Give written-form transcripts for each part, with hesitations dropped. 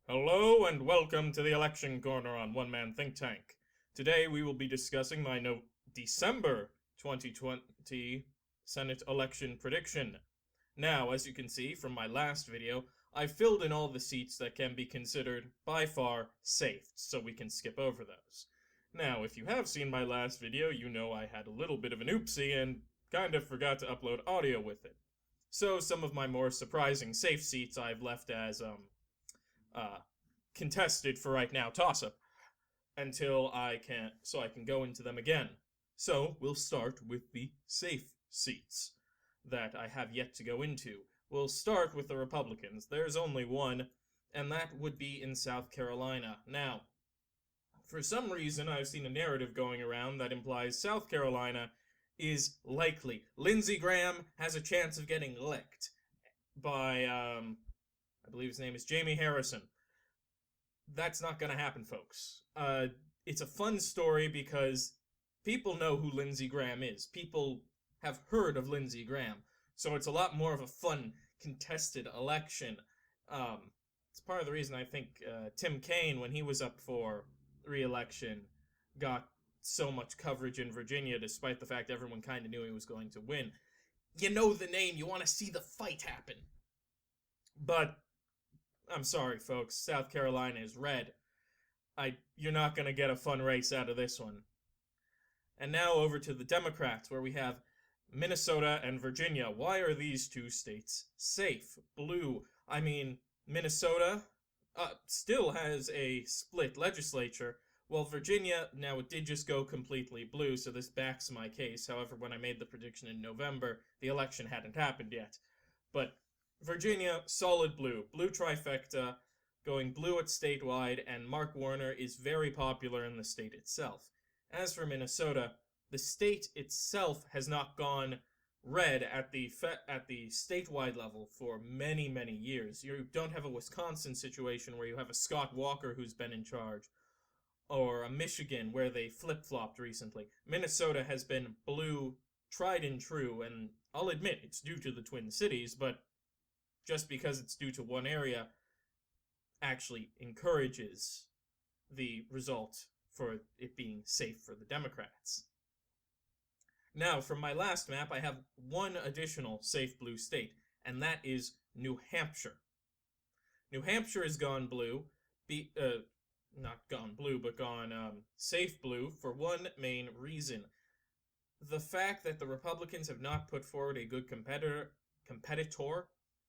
Hello and welcome to the Election Corner on One Man Think Tank. Today we will be discussing my December 2020 Senate election prediction. Now, as you can see from my last video, I filled in all the seats that can be considered by far safe, so we can skip over those. Now, if you have seen my last video, you know I had a little bit of an oopsie and kind of forgot to upload audio with it. So some of my more surprising safe seats I've left as, contested for right now, toss-up, until I can go into them again. So we'll start with the safe seats that I have yet to go into. We'll start with the Republicans. There's only one, and that would be in South Carolina. Now, for some reason, I've seen a narrative going around that implies South Carolina is likely. Lindsey Graham has a chance of getting licked by, I believe his name is Jamie Harrison. That's not going to happen, folks. It's a fun story because people know who Lindsey Graham is. People have heard of Lindsey Graham. So it's a lot more of a fun, contested election. It's part of the reason I think Tim Kaine, when he was up for re-election, got so much coverage in Virginia, despite the fact everyone kind of knew he was going to win. You know the name. You want to see the fight happen. But I'm sorry, folks. South Carolina is red. You're not going to get a fun race out of this one. And now over to the Democrats, where we have Minnesota and Virginia. Why are these two states safe? Blue. I mean, Minnesota still has a split legislature, while Virginia, now it did just go completely blue, so this backs my case. However, when I made the prediction in November, the election hadn't happened yet. But Virginia, solid blue. Blue trifecta, going blue at statewide, and Mark Warner is very popular in the state itself. As for Minnesota, the state itself has not gone red at the statewide level for many, many years. You don't have a Wisconsin situation where you have a Scott Walker who's been in charge, or a Michigan where they flip-flopped recently. Minnesota has been blue, tried and true, and I'll admit it's due to the Twin Cities, but just because it's due to one area actually encourages the result for it being safe for the Democrats. Now, from my last map, I have one additional safe blue state, and that is New Hampshire. New Hampshire has gone blue, not gone blue, but gone safe blue for one main reason. The fact that the Republicans have not put forward a good competitor,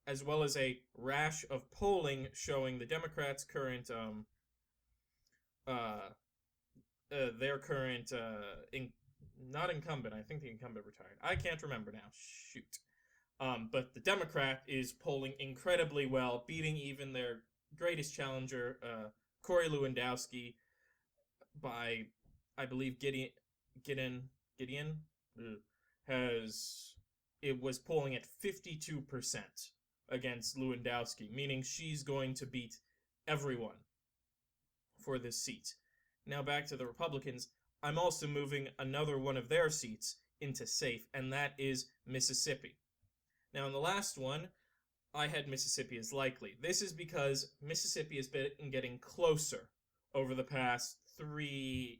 as well as a rash of polling showing the Democrats' current, not incumbent, I think the incumbent retired. I can't remember now, shoot. But the Democrat is polling incredibly well, beating even their greatest challenger, Corey Lewandowski, by, I believe, Gideon was polling at 52%. Against Lewandowski, meaning she's going to beat everyone for this seat. Now back to the Republicans. I'm also moving another one of their seats into safe, and that is Mississippi. Now in the last one, I had Mississippi as likely. This is because Mississippi has been getting closer over the past three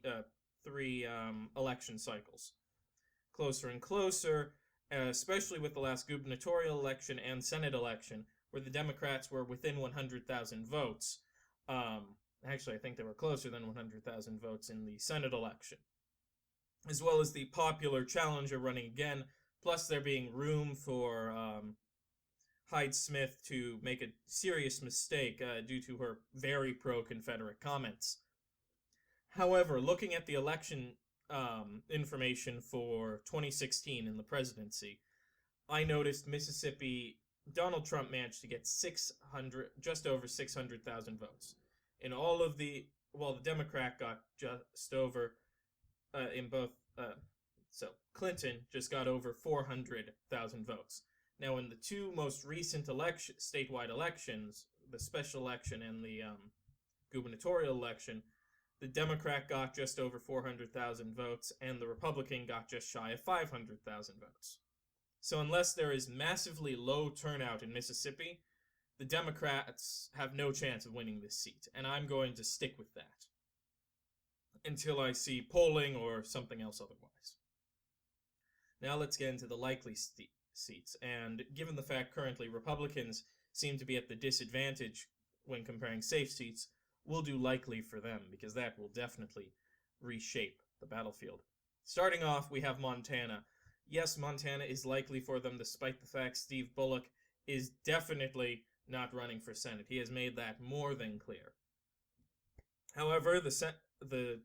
election cycles. Closer and closer, especially with the last gubernatorial election and Senate election, where the Democrats were within 100,000 votes. Actually, I think they were closer than 100,000 votes in the Senate election. As well as the popular challenger running again, plus there being room for Hyde Smith to make a serious mistake due to her very pro-Confederate comments. However, looking at the election information for 2016 in the presidency, I noticed Mississippi, Donald Trump managed to get just over 600,000 votes. In all of the Democrat got just over, so Clinton just got over 400,000 votes. Now in the two most recent statewide elections, the special election and the gubernatorial election, the Democrat got just over 400,000 votes, and the Republican got just shy of 500,000 votes. So unless there is massively low turnout in Mississippi, the Democrats have no chance of winning this seat, and I'm going to stick with that until I see polling or something else otherwise. Now let's get into the likely seats, and given the fact currently Republicans seem to be at the disadvantage when comparing safe seats, we'll do likely for them, because that will definitely reshape the battlefield. Starting off, we have Montana. Yes, Montana is likely for them, despite the fact Steve Bullock is definitely not running for Senate. He has made that more than clear. However, the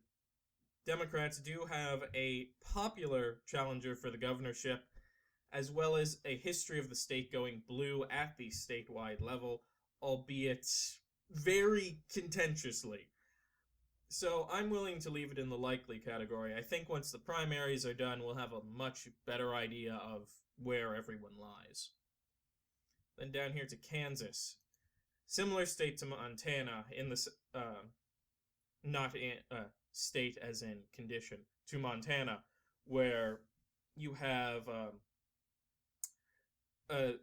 Democrats do have a popular challenger for the governorship, as well as a history of the state going blue at the statewide level, albeit very contentiously. So I'm willing to leave it in the likely category. I think once the primaries are done, we'll have a much better idea of where everyone lies. Then down here to Kansas. Similar state to Montana in the not in state as in condition to Montana, where you have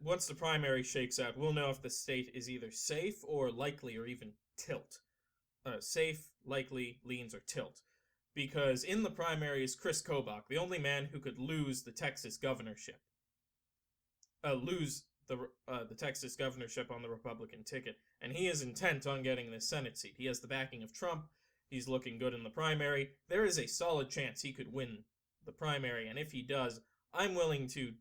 once the primary shakes out, we'll know if the state is either safe or likely or even tilt. Safe, likely, leans, or tilt. Because in the primary is Chris Kobach, the only man who could lose the Texas governorship. Lose the Texas governorship on the Republican ticket. And he is intent on getting this Senate seat. He has the backing of Trump. He's looking good in the primary. There is a solid chance he could win the primary. And if he does, I'm going to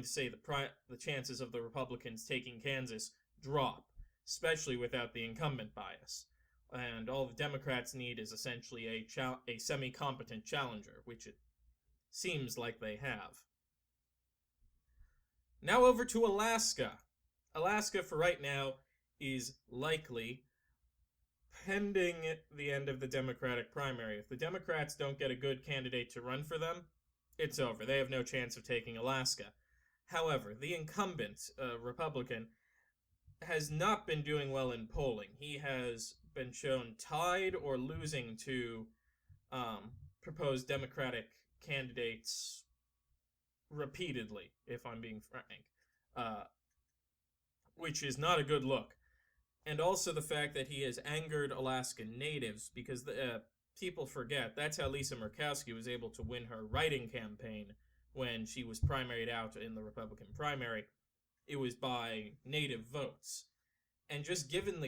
say the chances of the Republicans taking Kansas drop, especially without the incumbent bias. And all the Democrats need is essentially a semi-competent challenger, which it seems like they have. Now over to Alaska. Alaska, for right now, is likely, pending the end of the Democratic primary. If the Democrats don't get a good candidate to run for them, it's over. They have no chance of taking Alaska. However, the incumbent, Republican, has not been doing well in polling. He has been shown tied or losing to proposed Democratic candidates repeatedly, if I'm being frank, which is not a good look. And also the fact that he has angered Alaskan natives, because people forget that's how Lisa Murkowski was able to win her writing campaign when she was primaried out in the Republican primary. It was by native votes. And just given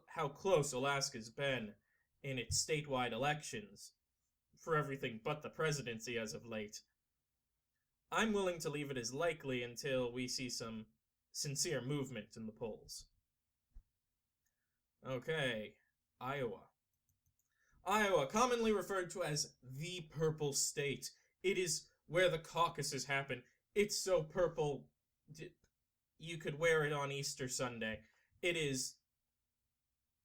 how close Alaska's been in its statewide elections for everything but the presidency as of late, I'm willing to leave it as likely until we see some sincere movement in the polls. Okay, Iowa. Iowa, commonly referred to as the purple state. It is where the caucuses happen. It's so purple, you could wear it on Easter Sunday. It is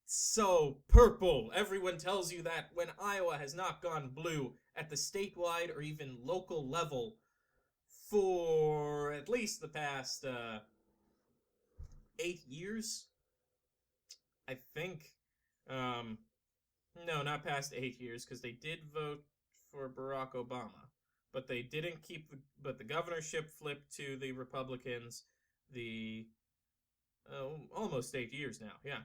so purple. Everyone tells you that when Iowa has not gone blue at the statewide or even local level for at least the past 8 years, I think. No, not past 8 years, because they did vote for Barack Obama, but they didn't keep but the governorship flipped to the Republicans. Almost 8 years now, yeah.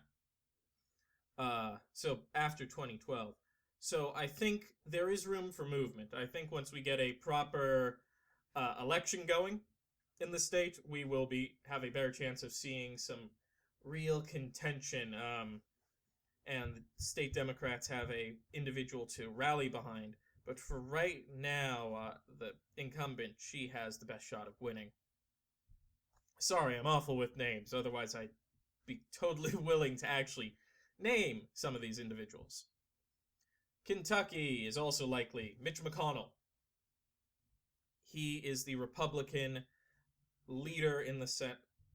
So after 2012. So I think there is room for movement. I think once we get a proper election going in the state, we will have a better chance of seeing some real contention, and state Democrats have a individual to rally behind. But for right now, the incumbent, she has the best shot of winning. Sorry, I'm awful with names, otherwise I'd be totally willing to actually name some of these individuals. Kentucky is also likely. Mitch McConnell. He is the Republican leader in the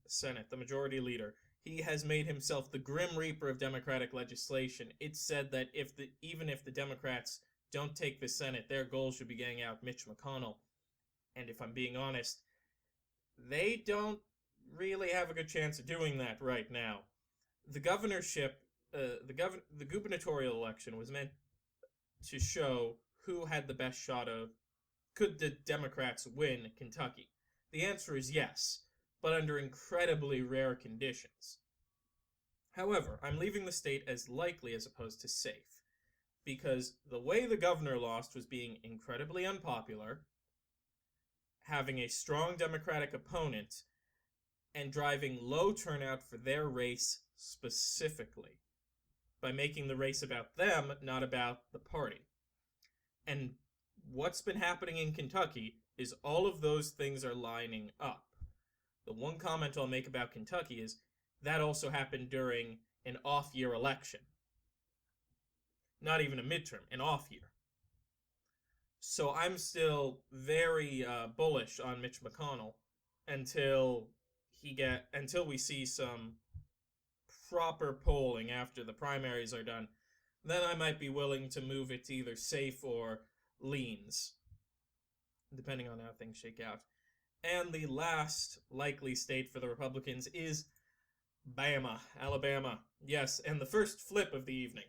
Senate, the majority leader. He has made himself the Grim Reaper of Democratic legislation. It's said that even if the Democrats don't take the Senate, their goal should be getting out Mitch McConnell. And if I'm being honest, they don't really have a good chance of doing that right now. The governorship, the gubernatorial election was meant to show who had the best shot of, could the Democrats win Kentucky? The answer is yes, but under incredibly rare conditions. However, I'm leaving the state as likely as opposed to safe, because the way the governor lost was being incredibly unpopular, having a strong Democratic opponent, and driving low turnout for their race specifically, by making the race about them, not about the party. And what's been happening in Kentucky is all of those things are lining up. The one comment I'll make about Kentucky is that also happened during an off-year election. Not even a midterm, an off-year. So I'm still very bullish on Mitch McConnell until we see some proper polling after the primaries are done. Then I might be willing to move it to either safe or leans, depending on how things shake out. And the last likely state for the Republicans is Alabama. Yes, and the first flip of the evening.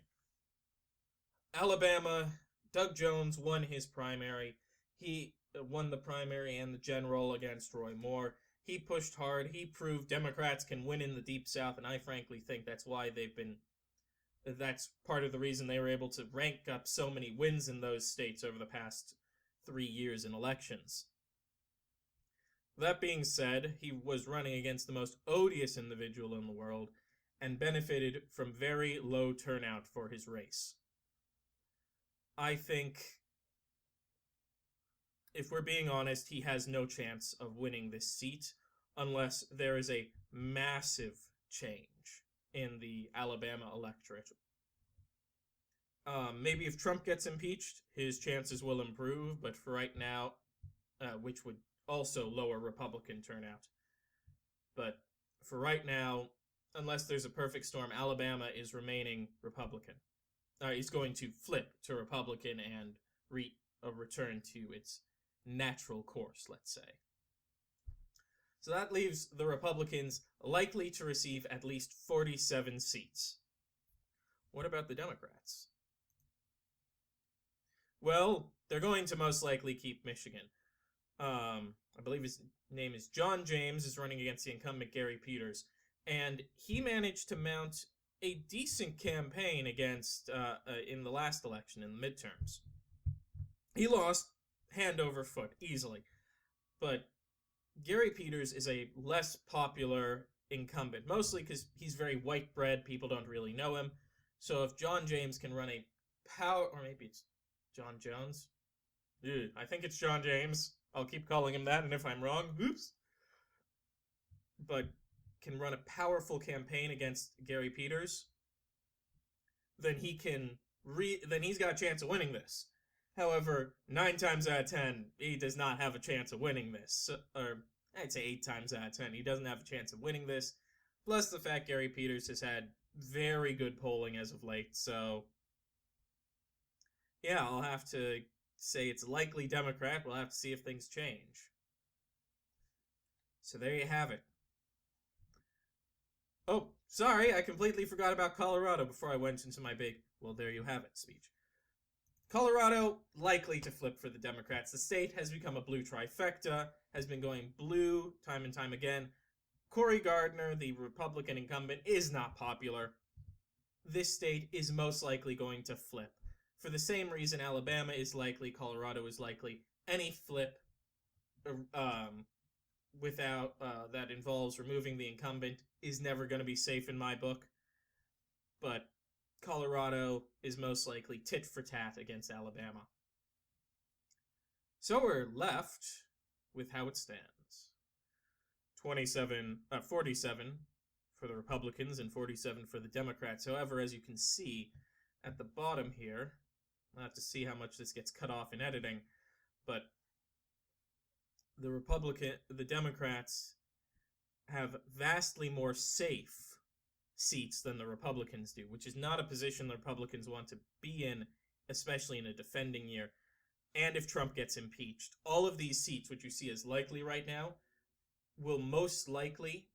Alabama, Doug Jones won his primary. He won the primary and the general against Roy Moore. He pushed hard. He proved Democrats can win in the Deep South, and I frankly think that's part of the reason they were able to rank up so many wins in those states over the past 3 years in elections. That being said, he was running against the most odious individual in the world and benefited from very low turnout for his race. I think, if we're being honest, he has no chance of winning this seat unless there is a massive change in the Alabama electorate. Maybe if Trump gets impeached, his chances will improve, but for right now, which would also lower Republican turnout. But for right now, unless there's a perfect storm, Alabama is remaining Republican. He's going to flip to Republican and return to its natural course, let's say. So that leaves the Republicans likely to receive at least 47 seats. What about the Democrats? Well, they're going to most likely keep Michigan. I believe his name is John James, is running against the incumbent Gary Peters, and he managed to mount a decent campaign against in the last election, in the midterms. He lost hand over foot, easily, but Gary Peters is a less popular incumbent, mostly because he's very white bread, people don't really know him. So if John James can run a or maybe it's John Jones? I think it's John James. I'll keep calling him that, and if I'm wrong, oops. But can run a powerful campaign against Gary Peters, then he's got a chance of winning this. However, 9 times out of 10, he does not have a chance of winning this. Or I'd say 8 times out of 10, he doesn't have a chance of winning this. Plus the fact Gary Peters has had very good polling as of late, so yeah, I'll have to say it's likely Democrat. We'll have to see if things change. So there you have it. Oh, sorry, I completely forgot about Colorado before I went into my big, well, there you have it speech. Colorado, likely to flip for the Democrats. The state has become a blue trifecta, has been going blue time and time again. Cory Gardner, the Republican incumbent, is not popular. This state is most likely going to flip. For the same reason Alabama is likely, Colorado is likely. Any flip without that involves removing the incumbent is never going to be safe in my book. But Colorado is most likely tit for tat against Alabama. So we're left with how it stands. 47 for the Republicans and 47 for the Democrats. However, as you can see at the bottom here, I'll have to see how much this gets cut off in editing, but the Democrats have vastly more safe seats than the Republicans do, which is not a position the Republicans want to be in, especially in a defending year, and if Trump gets impeached. All of these seats, which you see as likely right now, will most likely,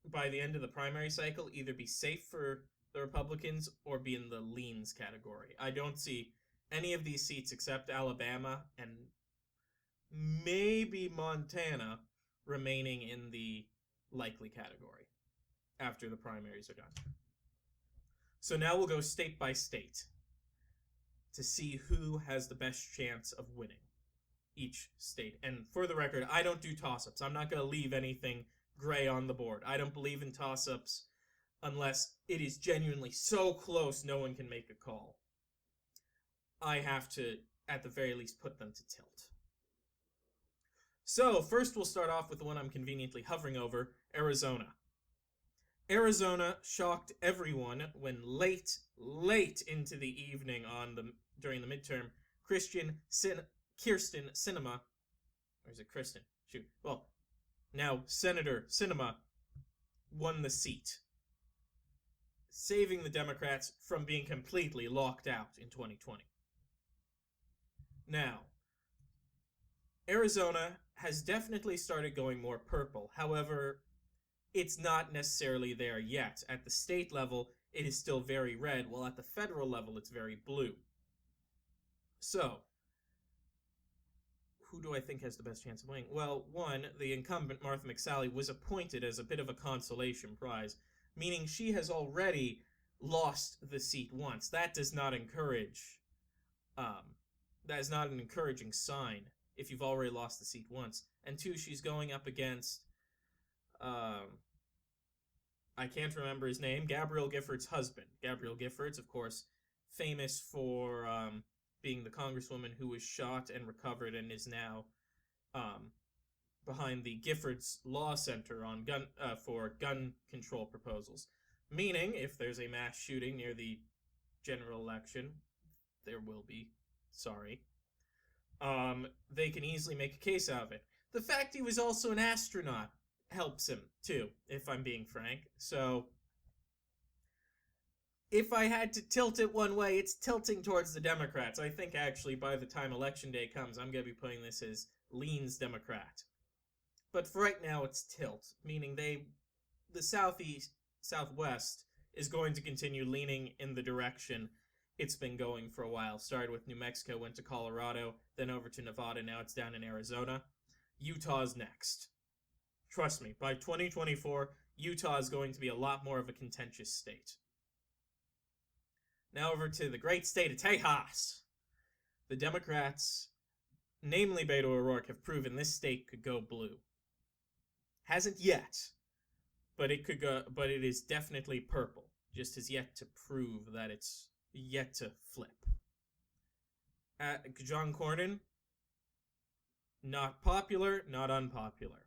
by the end of the primary cycle, either be safe for the Republicans or be in the leans category. I don't see any of these seats except Alabama and maybe Montana remaining in the likely category after the primaries are done. So now we'll go state by state to see who has the best chance of winning each state. And for the record, I don't do toss-ups. I'm not going to leave anything gray on the board. I don't believe in toss-ups unless it is genuinely so close no one can make a call. I have to, at the very least, put them to tilt. So, first we'll start off with the one I'm conveniently hovering over, Arizona. Arizona shocked everyone when late into the evening during the midterm, Kyrsten Sinema, or is it Kristen? Shoot. Well, now Senator Sinema won the seat, saving the Democrats from being completely locked out in 2020. Now, Arizona has definitely started going more purple. However, it's not necessarily there yet. At the state level, it is still very red, while at the federal level, it's very blue. So, who do I think has the best chance of winning? Well, one, the incumbent, Martha McSally, was appointed as a bit of a consolation prize, meaning she has already lost the seat once. That does not encourage, that is not an encouraging sign if you've already lost the seat once. And two, she's going up against, I can't remember his name, Gabrielle Giffords' husband. Gabrielle Giffords, of course, famous for being the congresswoman who was shot and recovered and is now behind the Giffords Law Center on for gun control proposals. Meaning, if there's a mass shooting near the general election, there will be, they can easily make a case out of it. The fact he was also an astronaut helps him, too, if I'm being frank. So, if I had to tilt it one way, it's tilting towards the Democrats. I think, actually, by the time Election Day comes, I'm going to be putting this as leans Democrat. But for right now, it's tilt, meaning the Southwest is going to continue leaning in the direction it's been going for a while. Started with New Mexico, went to Colorado, then over to Nevada, now it's down in Arizona. Utah's next. Trust me, by 2024, Utah is going to be a lot more of a contentious state. Now over to the great state of Tejas. The Democrats, namely Beto O'Rourke, have proven this state could go blue. Hasn't yet, but it could go. But it is definitely purple. Just has yet to prove that it's yet to flip. John Cornyn, not popular, not unpopular.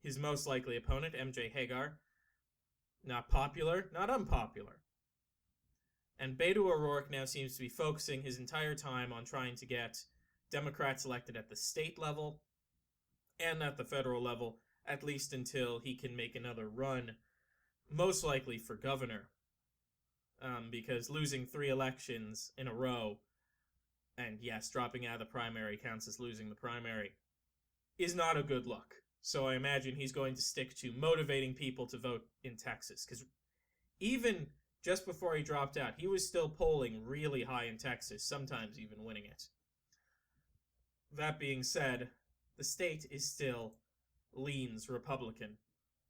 His most likely opponent, MJ Hagar, not popular, not unpopular. And Beto O'Rourke now seems to be focusing his entire time on trying to get Democrats elected at the state level and at the federal level, at least until he can make another run, most likely for governor. Because losing 3 elections in a row, and yes, dropping out of the primary counts as losing the primary, is not a good look. So I imagine he's going to stick to motivating people to vote in Texas. Because even just before he dropped out, he was still polling really high in Texas, sometimes even winning it. That being said, the state is still leans Republican.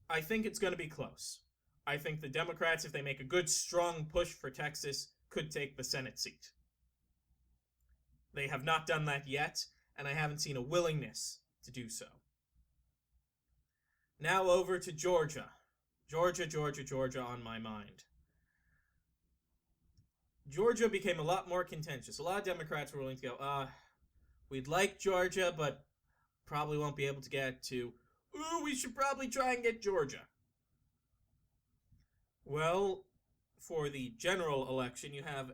I think it's going to be close. I think the Democrats, if they make a good, strong push for Texas, could take the Senate seat. They have not done that yet, and I haven't seen a willingness to do so. Now over to Georgia. Georgia on my mind. Georgia became a lot more contentious. A lot of Democrats were willing to go, we'd like Georgia, but probably won't be able to get to, we should probably try and get Georgia. Well, for the general election, you have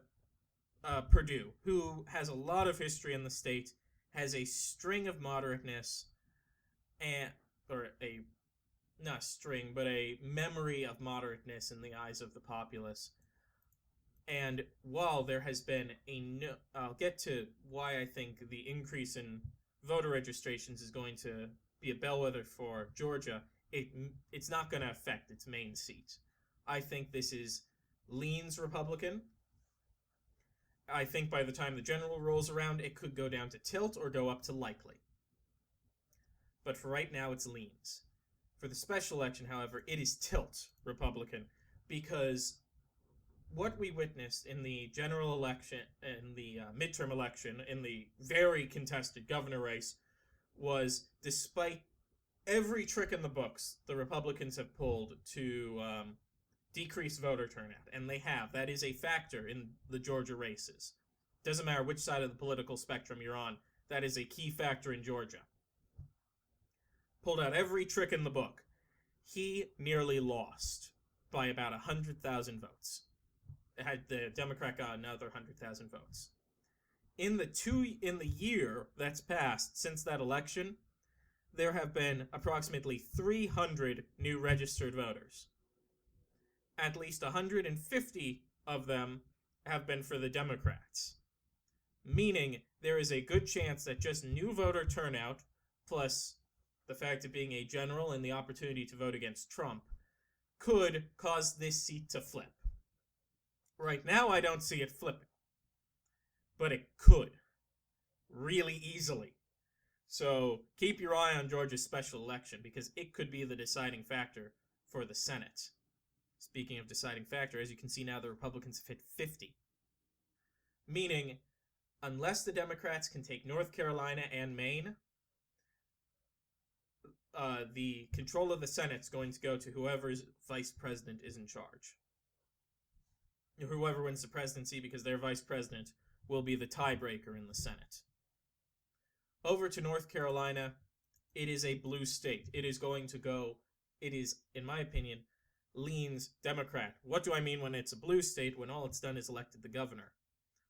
Perdue, who has a lot of history in the state, has a string of moderateness, not a string, but a memory of moderateness in the eyes of the populace. And while there has been I'll get to why I think the increase in voter registrations is going to be a bellwether for Georgia, it's not going to affect its main seat. I think this leans Republican. I think by the time the general rolls around, it could go down to tilt or go up to likely. But for right now, it's leans. For the special election, however, it is tilt Republican, because what we witnessed in the general election, in the midterm election, in the very contested governor race, was despite every trick in the books the Republicans have pulled to decrease voter turnout, and they have. That is a factor in the Georgia races. Doesn't matter which side of the political spectrum you're on, that is a key factor in Georgia. Pulled out every trick in the book. He nearly lost by about 100,000 votes. Had the Democrat got another 100,000 votes. In the year that's passed since that election, there have been approximately 300 new registered voters. At least 150 of them have been for the Democrats. Meaning there is a good chance that just new voter turnout, plus the fact of being a general and the opportunity to vote against Trump, could cause this seat to flip. Right now, I don't see it flipping. But it could. Really easily. So keep your eye on Georgia's special election, because it could be the deciding factor for the Senate. Speaking of deciding factor, as you can see now, the Republicans have hit 50. Meaning, unless the Democrats can take North Carolina and Maine, the control of the Senate's going to go to whoever's vice president is in charge. Whoever wins the presidency, because their vice president will be the tiebreaker in the Senate. Over to North Carolina, it is a blue state. It is, in my opinion, leans Democrat. What do I mean when it's a blue state, when all it's done is elected the governor?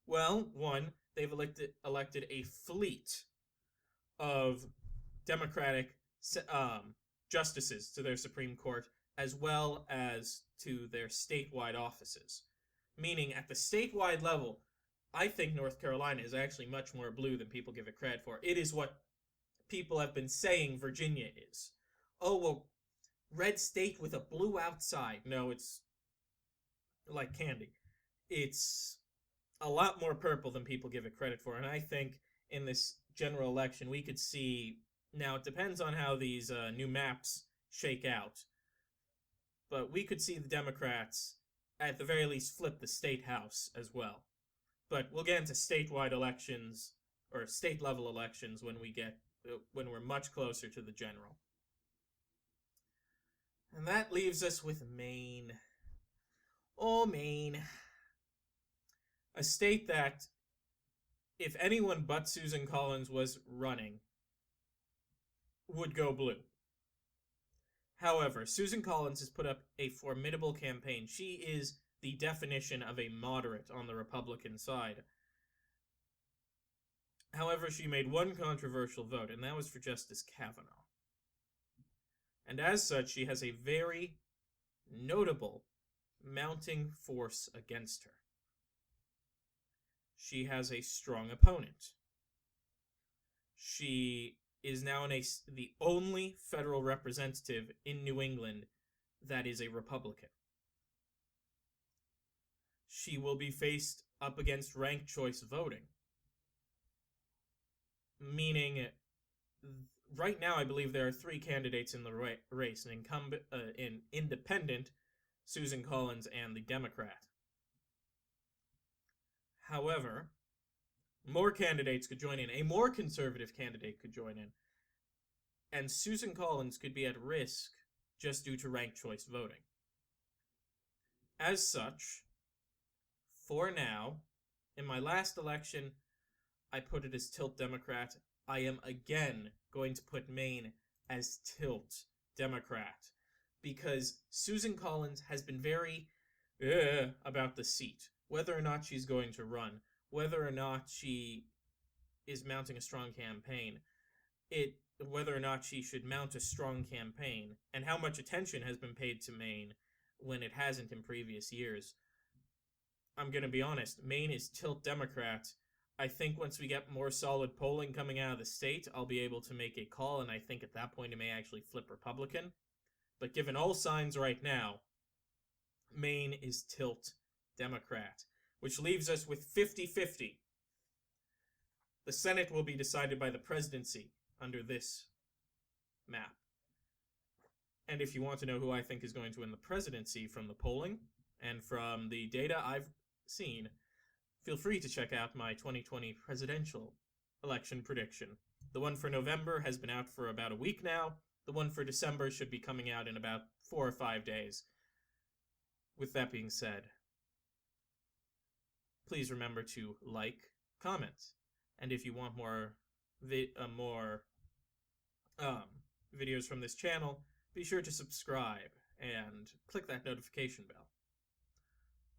Well, one, they've elected a fleet of Democratic justices to their Supreme Court, as well as to their statewide offices. Meaning, at the statewide level, I think North Carolina is actually much more blue than people give it credit for. It is what people have been saying Virginia is. Oh, well, red state with a blue outside. No, it's like candy. It's a lot more purple than people give it credit for. And I think in this general election, we could see... Now, it depends on how these new maps shake out. But we could see the Democrats, at the very least, flip the state house as well. But we'll get into statewide elections, or state-level elections, when we're much closer to the general. And that leaves us with Maine. Oh, Maine. A state that, if anyone but Susan Collins was running, would go blue. However, Susan Collins has put up a formidable campaign. She is the definition of a moderate on the Republican side. However, she made one controversial vote, and that was for Justice Kavanaugh. And as such, she has a very notable mounting force against her. She has a strong opponent. She is now the only federal representative in New England that is a Republican. She will be faced up against ranked choice voting. Meaning, right now I believe there are 3 candidates in the race, an independent, Susan Collins, and the Democrat. However, more candidates could join in. A more conservative candidate could join in. And Susan Collins could be at risk just due to ranked choice voting. As such, for now, in my last election, I put it as tilt Democrat. I am again going to put Maine as tilt Democrat, because Susan Collins has been very about the seat. Whether or not she's going to run, whether or not she is mounting a strong campaign, whether or not she should mount a strong campaign, and how much attention has been paid to Maine when it hasn't in previous years. I'm going to be honest, Maine is tilt Democrat. I think once we get more solid polling coming out of the state, I'll be able to make a call, and I think at that point it may actually flip Republican. But given all signs right now, Maine is tilt Democrat, which leaves us with 50-50. The Senate will be decided by the presidency under this map. And if you want to know who I think is going to win the presidency from the polling and from the data I've seen, feel free to check out my 2020 presidential election prediction. The one for November has been out for about a week now. The one for December should be coming out in about 4 or 5 days. With that being said, please remember to like, comment, and if you want more videos from this channel, be sure to subscribe and click that notification bell.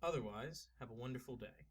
Otherwise, have a wonderful day.